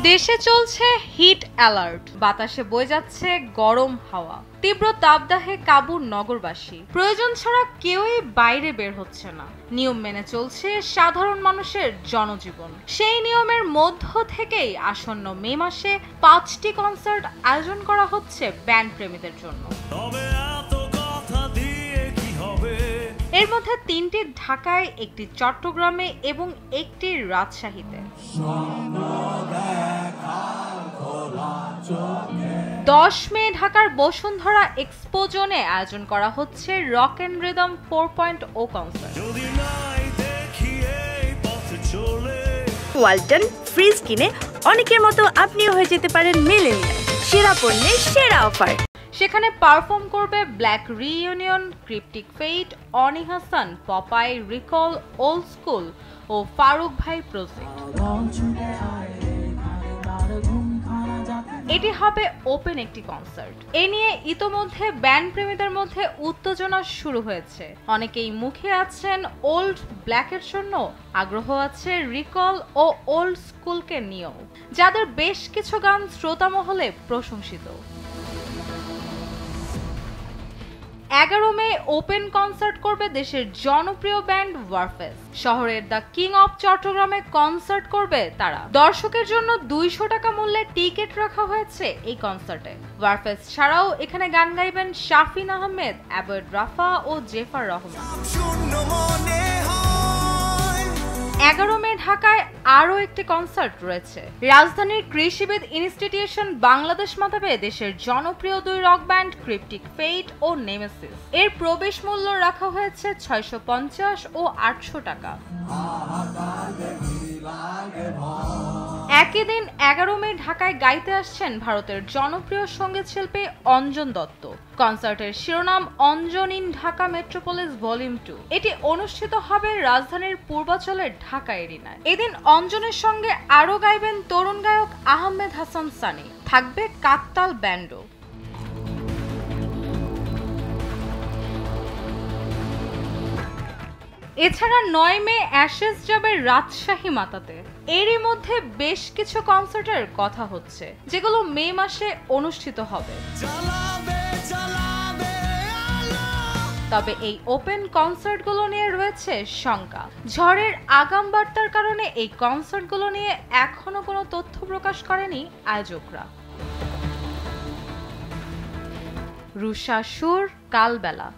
দেশে চলছে hit alert, বাতাসে বয়ে যাচ্ছে গরম হাওয়া, তীব্র তাপদাহে কাবুর নগরবাসী। প্রয়োজন ছাড়া কেউই বাইরে বের হচ্ছে না। নিয়ম মেনে চলছে সাধারণ মানুষের জনজীবন। সেই নিয়মের মধ্য থেকেই আসন্ন মে মাসে 5টি কনসার্ট আয়োজন করা হচ্ছে ব্যান্ড প্রেমীদের জন্য। এর মধ্যে 3টি ঢাকায়, 1টি চট্টগ্রামে এবং 1টি রাজশাহীতে। 10 মে ঢাকার বসুন্ধরা এক্সপো জোনে আয়োজন করা হচ্ছে rock and rhythm 4.0 concert. Walton fridge কিনে অনেকের মতো আপনিও হয়ে যেতে পারেন মিলেনিয়াল। সেরা পণ্যের সেরা অফার। সেখানে পারফর্ম করবে ব্ল্যাক রিইউনিয়ন, ক্রিপ্টিক ফেট, Oni Hasan, Popeyes, recall, old school ও ফারুক ভাই প্রজেক্ট। এটি হবে ওপেন একটি কনসার্ট। এ নিয়ে ইতোমধ্যে ব্যান্ড প্রেমীদের মধ্যে উত্তেজনা শুরু হয়েছে। অনেকেই মুখে আছেন ওল্ড ব্ল্যাকের জন্য, আগ্রহ আছে রিকল ও ওল্ড স্কুলকে নিয়েও, যাদের বেশ কিছু গান শ্রোতা মহলে প্রশংসিত। 11 মে ওপেন কনসার্ট করবে দেশের জনপ্রিয় ব্যান্ড ওয়ারফেস। শহরের দ্য কিং অফ চট্টগ্রামে কনসার্ট করবে তারা। দর্শকের জন্য 200 টাকা মূল্যে টিকিট রাখা হয়েছে এই কনসার্টে। ওয়ারফেস ছাড়াও এখানে গান গাইবেন শাফিন আহমেদ, অ্যাবয়েড রাফা ও জেফার রহমান। 11 মে ঢাকায় আরও একটি কনসার্ট রয়েছে। রাজধানীর কৃষিবিদ ইনস্টিটিউশন বাংলাদেশ মাতাবে দেশের জনপ্রিয় 2 রক ব্যান্ড ক্রিপ্টিক ফেট ও নেমেসিস। এর প্রবেশ মূল্য রাখা হয়েছে 650 ও 800 টাকা। একই দিন 11 মে ঢাকায় গাইতে আসছেন ভারতের জনপ্রিয় সঙ্গীত শিল্পী অঞ্জন দত্ত। কনসার্টের শিরোনাম Anjan in Dhaka metropolis volume 2। এটি অনুষ্ঠিত হবে রাজধানীর পূর্বাচলের ঢাকা এরিনায়। এদিন অঞ্জনের সঙ্গে আরও গাইবেন তরুণ গায়ক আহমেদ হাসান সানি। থাকবে কাকতাল ব্যান্ডও। এছাড়া 9 মে অ্যাশেজ যাবে রাজশাহী মাতাতে। এরই মধ্যে বেশ কিছু কনসার্টের কথা হচ্ছে, যেগুলো মে মাসে অনুষ্ঠিত হবে। তবে এই ওপেন কনসার্টগুলো নিয়ে রয়েছে শঙ্কা। ঝড়ের আগাম বার্তার কারণে এই কনসার্টগুলো নিয়ে এখনো কোনো তথ্য প্রকাশ করেনি আয়োজকরা। রুষা সুর, কালবেলা।